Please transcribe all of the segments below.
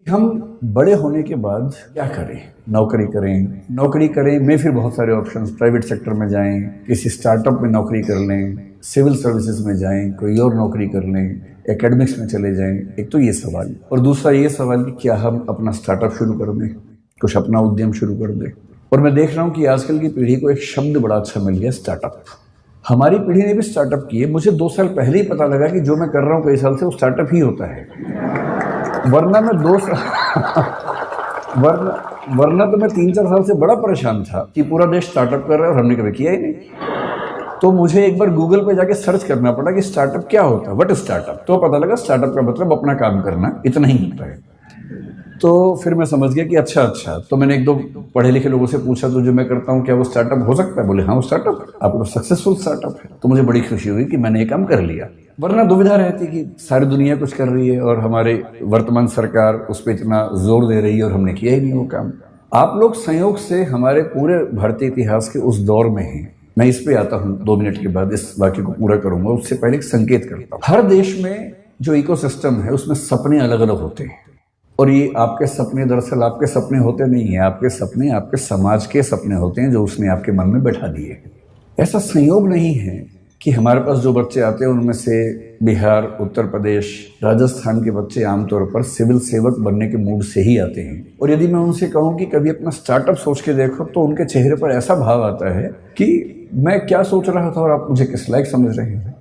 हम बड़े होने के बाद क्या करें? नौकरी करें में फिर बहुत सारे ऑप्शंस, प्राइवेट सेक्टर में जाएं, किसी स्टार्टअप में नौकरी कर लें, सिविल सर्विसेज में जाएं, कोई और नौकरी कर लें, एकेडमिक्स में चले जाएं। एक तो ये सवाल, और दूसरा ये सवाल कि क्या हम अपना स्टार्टअप शुरू कर दें, कुछ अपना उद्यम शुरू कर दें। और मैं देख रहा हूँ कि आजकल की पीढ़ी को एक शब्द बड़ा अच्छा मिल गया, स्टार्टअप। हमारी पीढ़ी ने भी स्टार्टअप किए। मुझे 2 साल पहले ही पता लगा कि जो मैं कर रहा हूँ कई साल से वो स्टार्टअप ही होता है। वरना मैं 2 साल वरना तो मैं 3-4 साल से बड़ा परेशान था कि पूरा देश स्टार्टअप कर रहा है और हमने कभी किया ही नहीं। तो मुझे एक बार गूगल पे जाके सर्च करना पड़ा कि स्टार्टअप क्या होता है, व्हाट इज स्टार्टअप। तो पता लगा स्टार्टअप का मतलब अपना काम करना, इतना ही होता है। तो फिर मैं समझ गया कि अच्छा। तो मैंने 1-2 पढ़े लिखे लोगों से पूछा, तो जो मैं करता हूँ क्या वो स्टार्टअप हो सकता है? बोले हाँ वो स्टार्टअप है, आपको सक्सेसफुल स्टार्टअप है। तो मुझे बड़ी खुशी हुई कि मैंने ये काम कर लिया। वरना दुविधा रहती कि सारी दुनिया कुछ कर रही है और हमारे वर्तमान सरकार उस पर इतना जोर दे रही है और हमने किया ही नहीं वो काम। आप लोग संयोग से हमारे पूरे भारतीय इतिहास के उस दौर में हैं। मैं इस पे आता हूँ 2 मिनट के बाद, इस वाक्य को पूरा करूंगा। उससे पहले एक संकेत करता हूँ। हर देश में जो इकोसिस्टम है उसमें सपने अलग अलग होते हैं, और ये आपके सपने दरअसल आपके सपने होते नहीं हैं। आपके सपने आपके समाज के सपने होते हैं जो उसने आपके मन में बैठा दिए। ऐसा संयोग नहीं है कि हमारे पास जो बच्चे आते हैं उनमें से बिहार, उत्तर प्रदेश, राजस्थान के बच्चे आमतौर पर सिविल सेवक बनने के मूड से ही आते हैं। और यदि मैं उनसे कहूं कि कभी अपना स्टार्टअप सोच के देखो, तो उनके चेहरे पर ऐसा भाव आता है कि मैं क्या सोच रहा था और आप मुझे किस लायक समझ रहे हैं।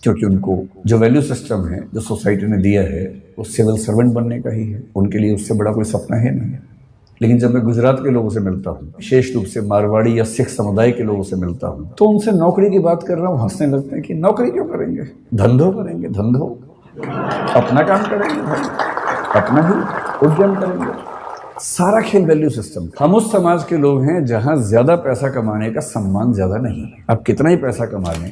क्योंकि उनको जो वैल्यू सिस्टम है जो सोसाइटी ने दिया है वो सिविल सर्वेंट बनने का ही है। उनके लिए उससे बड़ा कोई सपना है नहीं। लेकिन जब मैं गुजरात के लोगों से मिलता हूँ, विशेष रूप से मारवाड़ी या सिख समुदाय के लोगों से मिलता हूँ, तो उनसे नौकरी की बात कर रहा हूँ, हंसने लगते हैं कि नौकरी क्यों करेंगे, धंधो करेंगे, धंधो अपना काम करेंगे, अपना ही उद्यम करेंगे। सारा खेल वैल्यू सिस्टम। हम उस समाज के लोग हैं जहां ज्यादा पैसा कमाने का सम्मान ज्यादा नहीं है। आप कितना ही पैसा कमा लें,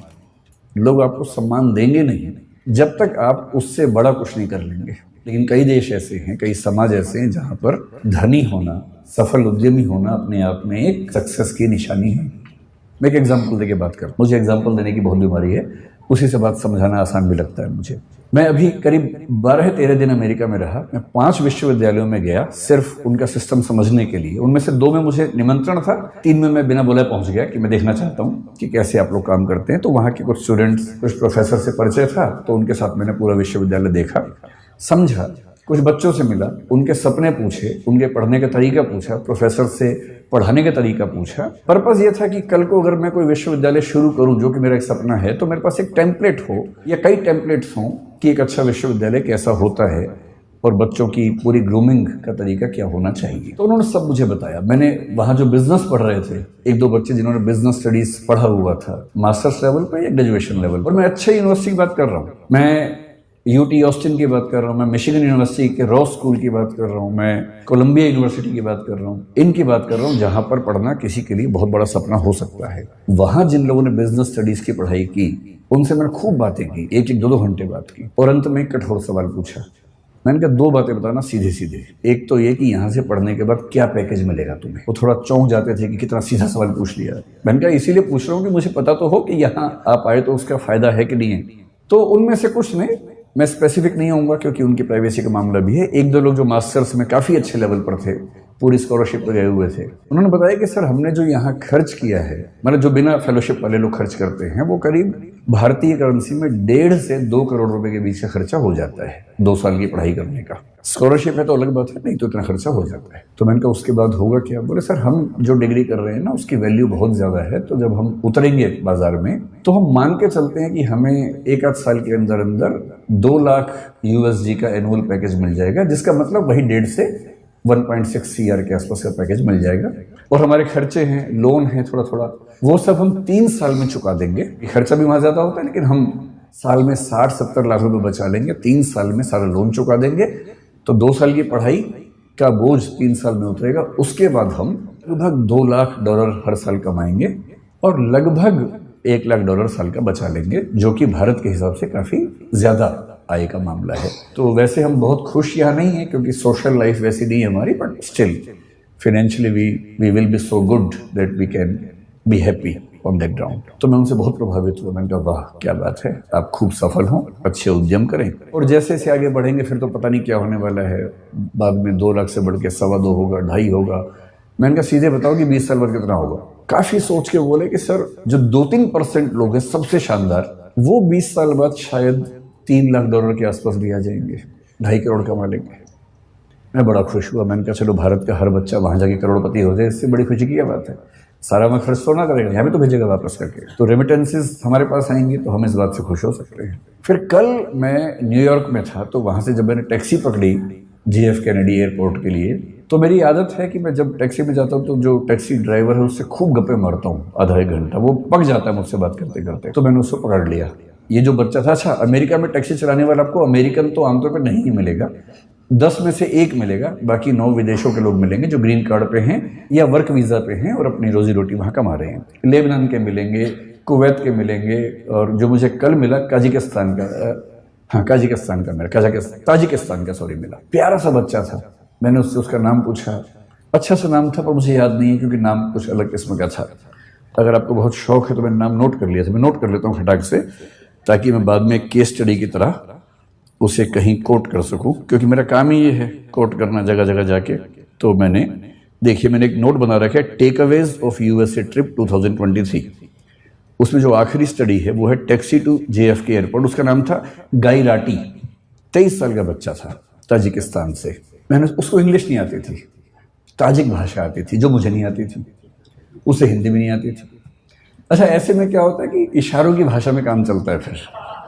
लोग आपको सम्मान देंगे नहीं जब तक आप उससे बड़ा कुछ नहीं कर लेंगे। लेकिन कई देश ऐसे हैं, कई समाज ऐसे हैं जहां पर धनी होना, सफल उद्यमी होना अपने आप में एक सक्सेस की निशानी है। मैं एक एग्जांपल देके बात करूं। मुझे एग्जांपल देने की बहुत बीमारी है, उसी से बात समझाना आसान भी लगता है मुझे। मैं अभी करीब 12-13 दिन अमेरिका में रहा। मैं 5 विश्वविद्यालयों में गया सिर्फ उनका सिस्टम समझने के लिए। उनमें से 2 में मुझे निमंत्रण था, 3 में मैं बिना बोले पहुंच गया कि मैं देखना चाहता हूं कि कैसे आप लोग काम करते हैं। तो वहां के कुछ स्टूडेंट्स, कुछ प्रोफेसर से परिचय था, तो उनके साथ मैंने पूरा विश्वविद्यालय देखा, समझा, कुछ बच्चों से मिला, उनके सपने पूछे, उनके पढ़ने का तरीका पूछा, प्रोफेसर से पढ़ाने का तरीका पूछा। पर्पस ये था कि कल को अगर मैं कोई विश्वविद्यालय शुरू करूं, जो कि मेरा एक सपना है, तो मेरे पास एक टेम्पलेट हो या कई टेम्पलेट्स हों कि एक अच्छा विश्वविद्यालय कैसा होता है और बच्चों की पूरी ग्रूमिंग का तरीका क्या होना चाहिए। तो उन्होंने सब मुझे बताया। मैंने वहां जो बिजनेस पढ़ रहे थे, 1-2 बच्चे जिन्होंने बिजनेस स्टडीज पढ़ा हुआ था, मास्टर्स लेवल पर या ग्रेजुएशन लेवल पर, मैं अच्छे यूनिवर्सिटी की बात कर रहा हूँ, मैं यूटी ऑस्टिन की बात कर रहा हूँ, मैं मिशिगन यूनिवर्सिटी के रॉ स्कूल की बात कर रहा हूँ, मैं कोलंबिया यूनिवर्सिटी की बात कर रहा हूँ, इनकी बात कर रहा हूँ जहां पर पढ़ना किसी के लिए बहुत बड़ा सपना हो सकता है। वहां जिन लोगों ने बिजनेस स्टडीज की पढ़ाई की, उनसे मैंने खूब बातें की, 1-2 घंटे बात की, और अंत में एक कठोर सवाल पूछा। मैंने कहा 2 बातें बताना सीधे सीधे। एक तो ये कि यहाँ से पढ़ने के बाद क्या पैकेज मिलेगा तुम्हें। वो थोड़ा चौंक जाते थे कि कितना सीधा सवाल पूछ लिया। मैंने कहा इसीलिए पूछ रहा हूँ कि मुझे पता तो हो कि यहाँ आप आए तो उसका फायदा है कि नहीं है। तो उनमें से कुछ ने, मैं स्पेसिफिक नहीं होऊंगा क्योंकि उनकी प्राइवेसी का मामला भी है, 1-2 लोग जो मास्टर्स में काफ़ी अच्छे लेवल पर थे, पूरी स्कॉलरशिप पर गए हुए थे, उन्होंने बताया कि सर हमने जो यहाँ खर्च किया है, मतलब जो बिना फेलोशिप वाले लोग खर्च करते हैं, वो करीब भारतीय करेंसी में 1.5 से 2 करोड़ रुपए के बीच का खर्चा हो जाता है 2 साल की पढ़ाई करने का। स्कॉलरशिप है तो अलग बात है, नहीं तो इतना खर्चा हो जाता है। तो मैंने कहा उसके बाद होगा क्या? बोले सर हम जो डिग्री कर रहे हैं ना उसकी वैल्यू बहुत ज्यादा है, तो जब हम उतरेंगे बाजार में तो हम मान के चलते हैं कि हमें 1-8 साल के अंदर अंदर 2 लाख USD का एनुअल पैकेज मिल जाएगा, जिसका मतलब वही 1.5 से 1.6 CR के आसपास का पैकेज मिल जाएगा। और हमारे खर्चे हैं, लोन है थोड़ा थोड़ा, वो सब हम 3 साल में चुका देंगे। खर्चा भी वहां ज्यादा होता है, लेकिन हम साल में 60-70 लाख रुपए बचा लेंगे, 3 साल में सारा लोन चुका देंगे, तो 2 साल की पढ़ाई का बोझ 3 साल में उतरेगा। उसके बाद हम लगभग $2 लाख हर साल कमाएंगे और लगभग $1 लाख साल का बचा लेंगे, जो कि भारत के हिसाब से काफी ज्यादा आय का मामला है। तो वैसे हम बहुत खुश यहाँ नहीं है क्योंकि सोशल लाइफ वैसी नहीं है हमारी, but still financially we will be so good that we can be happy. On that ground. तो मैं उनसे बहुत प्रभावित हुआ। मैंने कहा वाह क्या बात है, आप खूब सफल हों, अच्छे उद्यम करें, और जैसे से आगे बढ़ेंगे फिर तो पता नहीं क्या होने वाला है, बाद में 2 लाख से बढ़ के 2.25 होगा, 2.5 होगा। मैंने कहा सीधे बताओ कि 20 साल बाद कितना होगा। काफी सोच के बोले कि सर जो 2-3% लोग हैं सबसे शानदार, वो 20 साल बाद शायद $3 लाख के आसपास भी आ जाएंगे, 2.5 करोड़ कमा लेंगे। मैं बड़ा खुश हुआ। मैंने कहा चलो भारत का हर बच्चा वहां जाके करोड़पति हो जाए, इससे बड़ी खुशी की क्या बात है। सारा मैं खर्च तो ना करेगा, यहाँ भी तो भेजेगा वापस करके, तो रेमिटेंसेस हमारे पास आएंगी तो हम इस बात से खुश हो सकते हैं। फिर कल मैं न्यूयॉर्क में था, तो वहां से जब मैंने टैक्सी पकड़ी JF कैनेडी एयरपोर्ट के लिए, तो मेरी आदत है कि मैं जब टैक्सी में जाता हूँ तो जो टैक्सी ड्राइवर है उससे खूब गप्पे मारता हूँ, आधा 1 घंटा, वो पक जाता है मुझसे बात करते करते। तो मैंने उसको पकड़ लिया। ये जो बच्चा था, अच्छा अमेरिका में टैक्सी चलाने वाला आपको अमेरिकन तो आमतौर पर नहीं मिलेगा, 10 में से 1 मिलेगा, बाकी 9 विदेशों के लोग मिलेंगे जो ग्रीन कार्ड पे हैं या वर्क वीजा पे हैं और अपनी रोजी रोटी वहां कमा रहे हैं। लेबनान के मिलेंगे, कुवैत के मिलेंगे, और जो मुझे कल मिला ताजिकिस्तान का सॉरी मिला। प्यारा सा बच्चा था। मैंने उससे उसका नाम पूछा, अच्छा सा नाम था पर मुझे याद नहीं है क्योंकि नाम कुछ अलग किस्म का था। अगर आपको बहुत शौक है तो मैंने नाम नोट कर लिया था, मैं नोट कर लेता हूँ खटाक से, ताकि मैं बाद में केस स्टडी की तरह उसे कहीं कोट कर सकूं, क्योंकि मेरा काम ही ये है कोट करना जगह जगह जाके। तो मैंने देखिए, मैंने एक नोट बना रखा है, टेकअवेज ऑफ USA ट्रिप 2023। उसमें जो आखिरी स्टडी है वो है टैक्सी टू JFK एयरपोर्ट। उसका नाम था गाई राटी, 23 साल का बच्चा था, ताजिकिस्तान से। मैंने उसको इंग्लिश नहीं आती थी, ताजिक भाषा आती थी जो मुझे नहीं आती थी, उसे हिंदी भी नहीं आती थी। अच्छा, ऐसे में क्या होता है कि इशारों की भाषा में काम चलता है फिर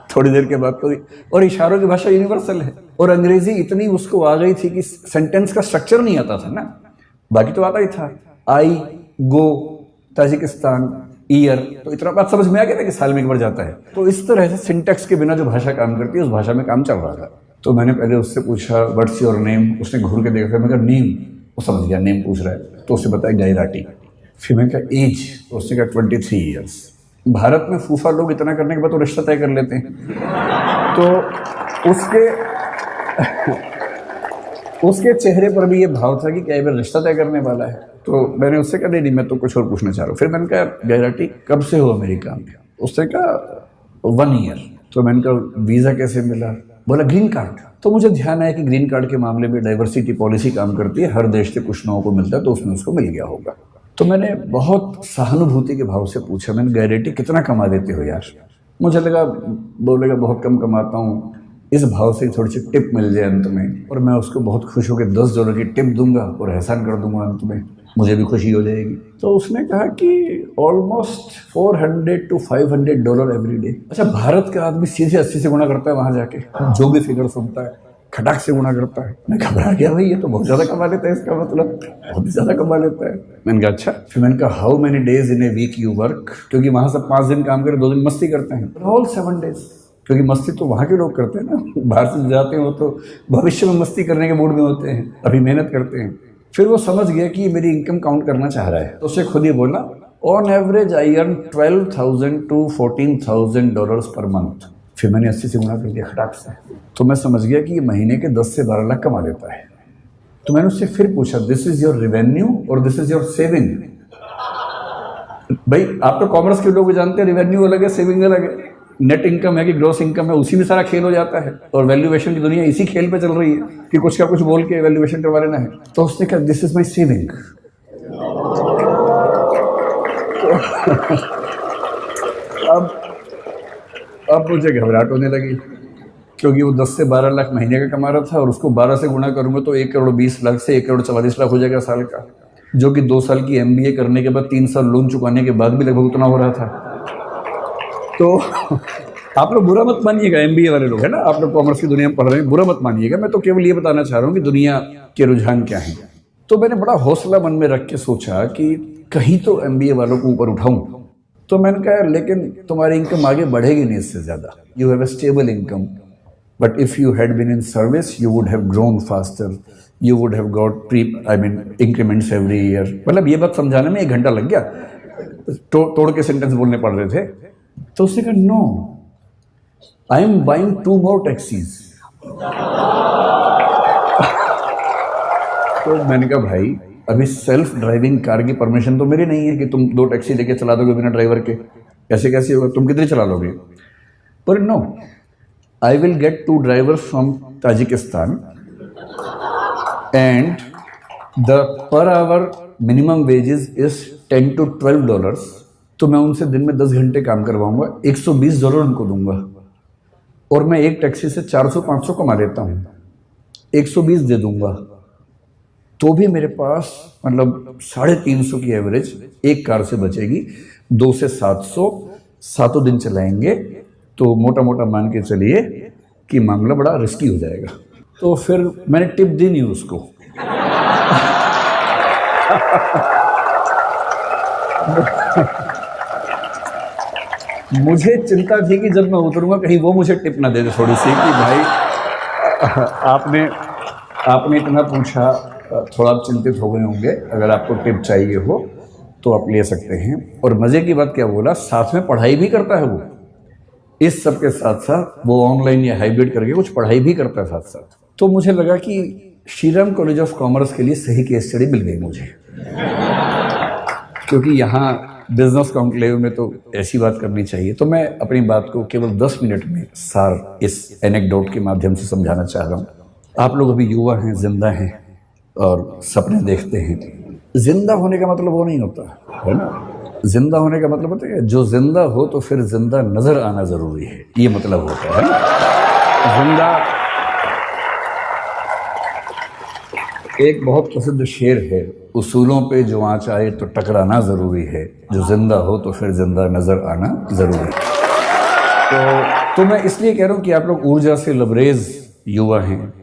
थोड़ी देर के बाद तो, और इशारों की भाषा यूनिवर्सल है। और अंग्रेजी इतनी उसको आ गई थी कि सेंटेंस का स्ट्रक्चर नहीं आता था ना, बाकी तो आता ही था, आई गो ताजिकिस्तान ईयर, तो इतना बात समझ में आ गया था कि साल में 1 बार जाता है। तो इस तरह से सिंटेक्स के बिना जो भाषा काम करती है उस भाषा में काम चल रहा था। तो मैंने पहले उससे पूछा व्हाट्स योर नेम, उसने घूर के देखा, मैं कहा नेम, वो समझ गया नेम पूछ रहा है, तो उससे बताया गाई राटी। फिर मैं कहा एज, तो उसने कहा 23 ईयर्स। भारत में फूफा लोग इतना करने के बाद तो रिश्ता तय कर लेते हैं, तो उसके चेहरे पर भी ये भाव था कि क्या ये रिश्ता तय करने वाला है। तो मैंने उससे कहा नहीं मैं तो कुछ और पूछना चाह रहा हूँ। फिर मैंने कहा गाई राटी कब से हो अमेरिका में? उसने कहा 1 ईयर। तो मैंने कहा वीजा कैसे मिला? बोला ग्रीन कार्ड। तो मुझे ध्यान आया कि ग्रीन कार्ड के मामले में डाइवर्सिटी पॉलिसी काम करती है, हर देश से कुछ लोगों को मिलता है, तो उसमें उसको मिल गया होगा। तो मैंने बहुत सहानुभूति के भाव से पूछा, मैंने गाई राटी कितना कमा लेते हो यार? मुझे लगा बोलेगा बहुत कम कमाता हूँ, इस भाव से थोड़ी सी टिप मिल जाए अंत में, और मैं उसको बहुत खुश होकर $10 की टिप दूंगा और एहसान कर दूंगा अंत में, मुझे भी खुशी हो जाएगी। तो उसने कहा कि ऑलमोस्ट $400 to $500 एवरी डे। अच्छा, भारत का आदमी सीधे 80 से गुणा करता है वहां जाके, जो भी फिगर सुनता है खटाक से गुणा करता है। मैं घबरा गया, भाई ये तो बहुत ज्यादा कमा लेता है, इसका मतलब बहुत ज्यादा कमा लेता है। मैंने कहा अच्छा। फिर मैंने कहा how many days in a week you work, क्योंकि वहां सब 5 दिन काम करे, 2 दिन मस्ती करते हैं। ऑल 7 days, क्योंकि मस्ती तो वहां के लोग करते हैं ना, बाहर से जाते हैं वो तो भविष्य में मस्ती करने के मूड में होते हैं, अभी मेहनत करते हैं। फिर वो समझ गया कि ये मेरी इनकम काउंट करना चाह रहा है, तो उससे खुद ही बोला on average I earn $12,000 to $14,000 per month. फिर मैंने 80 से गुणा कर दिया खटाक से, तो मैं समझ गया कि ये महीने के 10 से 12 लाख कमा लेता है। तो मैंने उससे फिर पूछा दिस इज योर रेवेन्यू और दिस इज योर सेविंग? भाई आप तो कॉमर्स के लोग जानते हैं, रेवेन्यू अलग है, सेविंग अलग है, नेट इनकम है कि ग्रॉस इनकम है, उसी में सारा खेल हो जाता है। और वैल्यूएशन की दुनिया इसी खेल पे चल रही है कि कुछ का कुछ बोल के वैल्यूएशन करवा लेना है। तो उसने कहा दिस इज माई सेविंग। अब मुझे घबराहट होने लगी, क्योंकि वो 10 से 12 लाख महीने का कमा रहा था, और उसको 12 से गुणा करूंगा तो 1,20,00,000 से 1,44,00,000 हो जाएगा साल का, जो कि 2 साल की MBA करने के बाद 3 साल लोन चुकाने के बाद भी लगभग उतना हो रहा था। तो आप लोग बुरा मत मानिएगा, MBA वाले लोग है ना, आप लोग कॉमर्स की दुनिया में पढ़ रहे हैं, बुरा मत मानिएगा, मैं तो केवल ये बताना चाह रहा हूँ कि दुनिया के रुझान क्या है। तो मैंने बड़ा हौसला मन में रख के सोचा कि कहीं तो MBA वालों को ऊपर उठाऊं। तो मैंने कहा लेकिन तुम्हारी इनकम आगे बढ़ेगी नहीं इससे ज्यादा, you have a stable income, but if you had been in service you would have grown faster, you would have got increments every year. मतलब ये बात समझाने में 1 घंटा लग गया, तोड़ के सेंटेंस बोलने पड़ रहे थे। तो उसने कहा no, I am buying 2 more taxis. तो मैंने कहा भाई अभी सेल्फ ड्राइविंग कार की परमिशन तो मेरी नहीं है कि तुम 2 टैक्सी लेके चला दोगे बिना ड्राइवर के, कैसे कैसे होगा, तुम कितनी चला लोगे। पर no, I will get 2 drivers from Tajikistan and the per hour minimum wages is $10 to $12। तो मैं उनसे दिन में 10 घंटे काम करवाऊंगा, $120 उनको दूंगा, और मैं एक टैक्सी से 400-500 कमा लेता हूँ, 120 दे दूंगा, तो भी मेरे पास मतलब 350 की एवरेज एक कार से बचेगी। 2 से 700 7 दिन चलाएंगे, तो मोटा मोटा मान के चलिए कि मामला बड़ा रिस्की हो जाएगा। तो फिर मैंने टिप दी नहीं उसको। मुझे चिंता थी कि जब मैं उतरूंगा कहीं वो मुझे टिप ना दे दे थोड़ी सी कि भाई आपने इतना पूछा, थोड़ा आप चिंतित हो गए होंगे, अगर आपको टिप चाहिए हो तो आप ले सकते हैं। और मज़े की बात क्या बोला, साथ में पढ़ाई भी करता है वो, इस सब के साथ साथ वो ऑनलाइन या हाइब्रिड करके कुछ पढ़ाई भी करता है साथ साथ। तो मुझे लगा कि श्रीराम कॉलेज ऑफ कॉमर्स के लिए सही केस स्टडी मिल गई मुझे, क्योंकि यहाँ बिजनेस कॉन्क्लेव में तो ऐसी बात करनी चाहिए। तो मैं अपनी बात को केवल 10 मिनट में सार इस एनेक्डोट के माध्यम से समझाना चाह रहा हूँ। आप लोग अभी युवा हैं, जिंदा हैं और सपने देखते हैं। जिंदा होने का मतलब वो नहीं होता है ना, जिंदा होने का मतलब होता है जो जिंदा हो तो फिर जिंदा नजर आना जरूरी है, ये मतलब होता है ना। जिंदा एक बहुत प्रसिद्ध शेर है, उसूलों पे जो आँच आए तो टकराना ज़रूरी है, जो जिंदा हो तो फिर जिंदा नज़र आना ज़रूरी है। तो मैं इसलिए कह रहा हूँ कि आप लोग ऊर्जा से लबरेज युवा हैं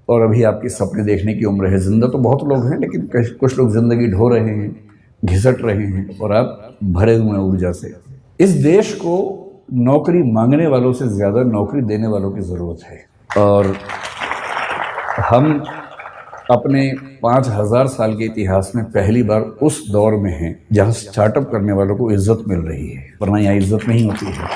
और अभी आपकी सपने देखने की उम्र है। जिंदा तो बहुत लोग हैं, लेकिन कुछ लोग जिंदगी ढो रहे हैं, घिसट रहे हैं, और आप भरे हुए हैं ऊर्जा से। इस देश को नौकरी मांगने वालों से ज़्यादा नौकरी देने वालों की ज़रूरत है, और हम अपने 5000 साल के इतिहास में पहली बार उस दौर में हैं जहां स्टार्टअप करने वालों को इज्जत मिल रही है, वरना यहाँ इज्जत नहीं होती है।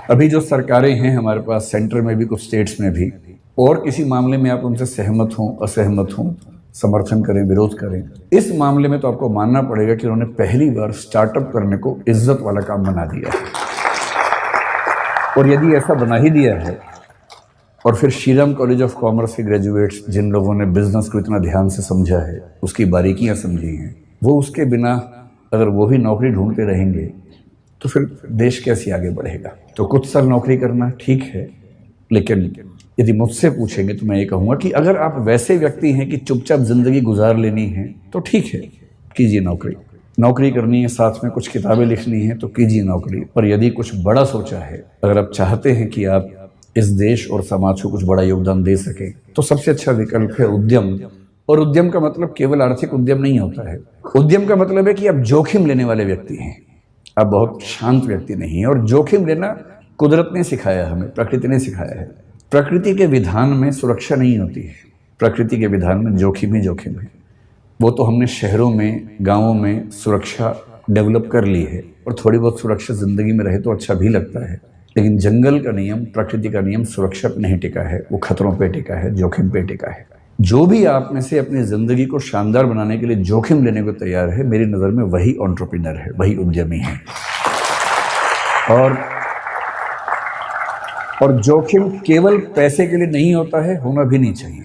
अभी जो सरकारें हैं हमारे पास, सेंटर में भी कुछ स्टेट्स में भी, और किसी मामले में आप उनसे सहमत हों असहमत हों, समर्थन करें विरोध करें, इस मामले में तो आपको मानना पड़ेगा कि उन्होंने पहली बार स्टार्टअप करने को इज्जत वाला काम बना दिया है। और यदि ऐसा बना ही दिया है, और फिर श्रीराम कॉलेज ऑफ कॉमर्स के ग्रेजुएट्स जिन लोगों ने बिजनेस को इतना ध्यान से समझा है, उसकी बारीकियां समझी हैं, वो उसके बिना अगर वो भी नौकरी ढूंढते रहेंगे तो फिर देश कैसे आगे बढ़ेगा। तो कुछ साल नौकरी करना ठीक है, लेकिन यदि मुझसे पूछेंगे तो मैं ये कहूँगा कि अगर आप वैसे व्यक्ति हैं कि चुपचाप जिंदगी गुजार लेनी है तो ठीक है, कीजिए नौकरी। नौकरी करनी है, साथ में कुछ किताबें लिखनी है तो कीजिए नौकरी। पर यदि कुछ बड़ा सोचा है, अगर आप चाहते हैं कि आप इस देश और समाज को कुछ बड़ा योगदान दे सके, तो सबसे अच्छा विकल्प है उद्यम। और उद्यम का मतलब केवल आर्थिक उद्यम नहीं होता है। उद्यम का मतलब है कि आप जोखिम लेने वाले व्यक्ति हैं, आप बहुत शांत व्यक्ति नहीं हैं। और जोखिम लेना कुदरत ने सिखाया हमें, प्रकृति ने सिखाया है। प्रकृति के विधान में सुरक्षा नहीं होती है, प्रकृति के विधान में जोखिम ही जोखिम है। वो तो हमने शहरों में, गाँवों में सुरक्षा डेवलप कर ली है, और थोड़ी बहुत सुरक्षा जिंदगी में रहे तो अच्छा भी लगता है। लेकिन जंगल का नियम, प्रकृति का नियम सुरक्षा पे नहीं टिका है, वो खतरों पे टिका है, जोखिम पे टिका है। जो भी आप में से अपनी जिंदगी को शानदार बनाने के लिए जोखिम लेने को तैयार है, मेरी नज़र में वही एंटरप्रेन्योर है, वही उद्यमी है। और जोखिम केवल पैसे के लिए नहीं होता है, होना भी नहीं चाहिए।